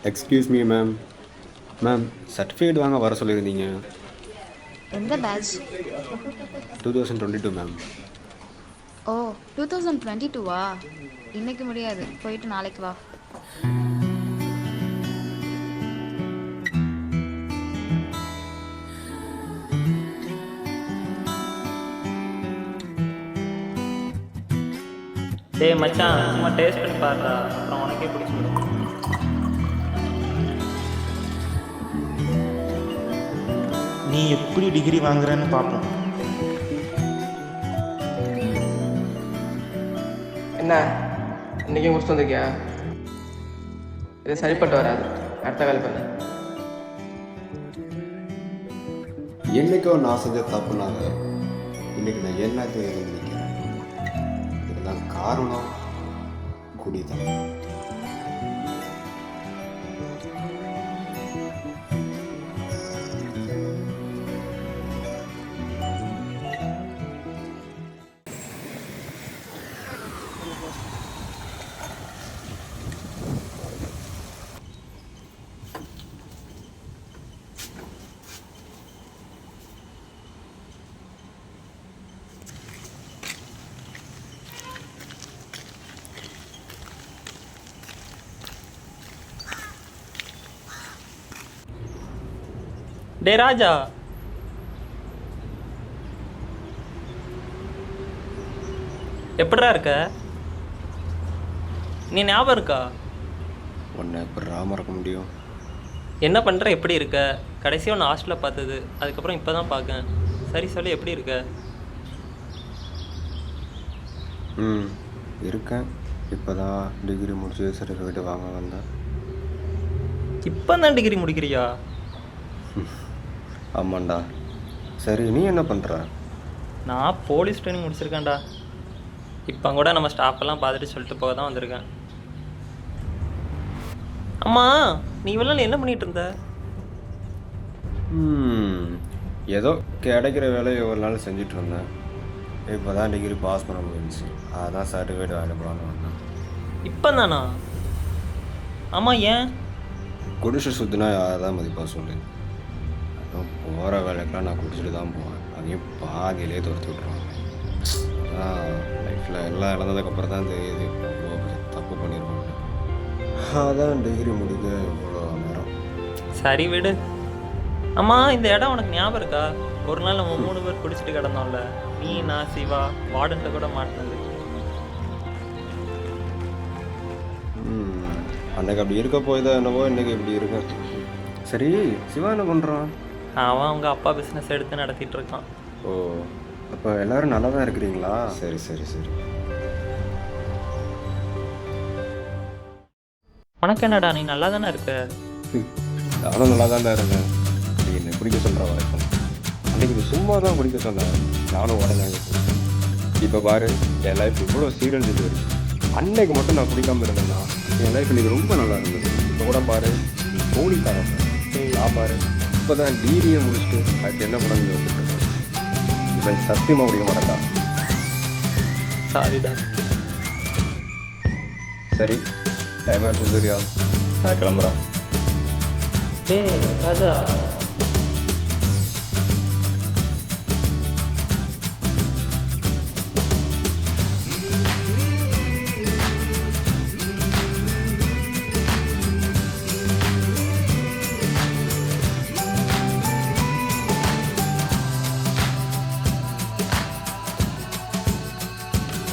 Excuse me ma'am. Ma'am, certificate வாங்க வர சொல்லியிருந்தீங்க. எந்த பேட்ச்? 2022 மேம். ஓ 2022வா? இன்னைக்கு முடியாது, போயிட்டு நாளைக்கு வா. டேய் மச்சான், சும்மா டேஸ்ட் பண்ணி பாருடா, அப்புறம் உனக்கே பிடிச்சிடும். நீ எப்படி டிகிரி வாங்குறன்னு பார்ப்போம். என்ன இன்றைக்கி முடிச்சுட்டு வந்திருக்கியா? இது சரிப்பட்டு வராது, அடுத்த வேலை பண்ணு. என்னைக்கோ நான் செஞ்ச தப்புனாங்க இன்னைக்கு நான் எல்லாத்தையும் நினைக்கிறேன். இதுதான் காரணம் குடிதான். டே ராஜா, எப்படிடா இருக்க? நீ ஞாபகம் இருக்கா? உன்னை எப்படி மறக்க முடியும்? என்ன பண்ணுற, எப்படி இருக்க? கடைசியாக ஒன்று ஹாஸ்டலில் பார்த்தது, அதுக்கப்புறம் இப்போ தான் பார்க்கேன். சரி சொல்லி, எப்படி இருக்க? இருக்கேன். இப்போ தான் டிகிரி முடிச்சு சர்டிஃபிகேட் வாங்க வந்தேன். இப்போ தான் டிகிரி முடிக்கிறியா? ஆமாண்டா. சரி, நீ என்ன பண்ணுற? நான் போலீஸ் ட்ரைனிங் முடிச்சிருக்கேன்டா. இப்போ கூட நம்ம ஸ்டாஃபெல்லாம் பார்த்துட்டு சொல்லிட்டு போக தான் வந்திருக்கேன். அம்மா, நீ இவ்வளோ என்ன பண்ணிகிட்டு இருந்த? ஏதோ கிடைக்கிற வேலையை ஒரு நாள் செஞ்சுட்டு இருந்தேன். இப்போ தான் டிகிரி பாஸ் பண்ண முடிஞ்சிச்சு. அதான் சர்டிஃபிகேட் வாங்கிட்டு போகலான்னு வந்தேன். இப்போ தானா? ஆமாம், ஏன்? குடிச்சு சுற்றினா யாரை தான் மதிப்பாக சொல்லு. அதுவும் போகிற வேலைக்கெலாம் நான் குடிச்சிட்டு தான் போவேன். அதையும் பாதியிலே துரத்து விட்ருவாங்க. அதான் லைஃப்பில் எல்லாம் இழந்ததுக்கப்புறம் தான் தெரியுது இவ்வளோ தப்பு பண்ணிடுவாங்க. அதான் டிகிரி முடிக்க இவ்வளோ நேரம். சரி விடு. அம்மா, இந்த இடம் உனக்கு ஞாபகம் இருக்கா? ஒரு நாள் நம்ம 3 பேர் குடிச்சிட்டு கிடந்தோம்ல, நீ, நான், சிவா, வார்டன்ட்ட கூட மாட்டினது. அன்றைக்கு அப்படி இருக்க போய் தான் என்னவோ இன்றைக்கி இப்படி இருக்கு. சரி, சிவா என்ன பண்ணுறான்? அவன் அவங்க அப்பா பிஸ்னஸ் எடுத்து நடத்திட்டு இருக்கான். ஓ, அப்போ எல்லோரும் நல்லா தான் இருக்கிறீங்களா? சரி சரி சரி. உனக்கு என்னடா, நீ நல்லா தானே இருக்க? நானும் நல்லா தான் இருந்தேன். நீ என்னை குடிக்க சொல்கிற வரைக்கும் அன்றைக்கி நீ சும்மா தான் குடிக்க சொன்னேன். நானும் உடனே இப்போ பாரு, என் லைஃப் இவ்வளோ சீரழிஞ்சு இருக்கு. அன்னைக்கு மட்டும் நான் குடிக்காமல் இருந்தேன்னா என் லைஃப் இன்றைக்கி ரொம்ப நல்லா இருந்தது. இப்போ கூட பாரு, நீ போலீஸாக நான் பாரு இப்போ தான் டிகிரியை முடிச்சுட்டு அதுக்கு என்ன பண்ணணும்னு யோசிச்சுட்டு இப்போ சத்தியமாக குடிக்க மாட்டேன்டா. சாரிடா. சரி, டைம் ஆகிட்டு சரியா? நான் கிளம்புறேன். டேய் ராஜா,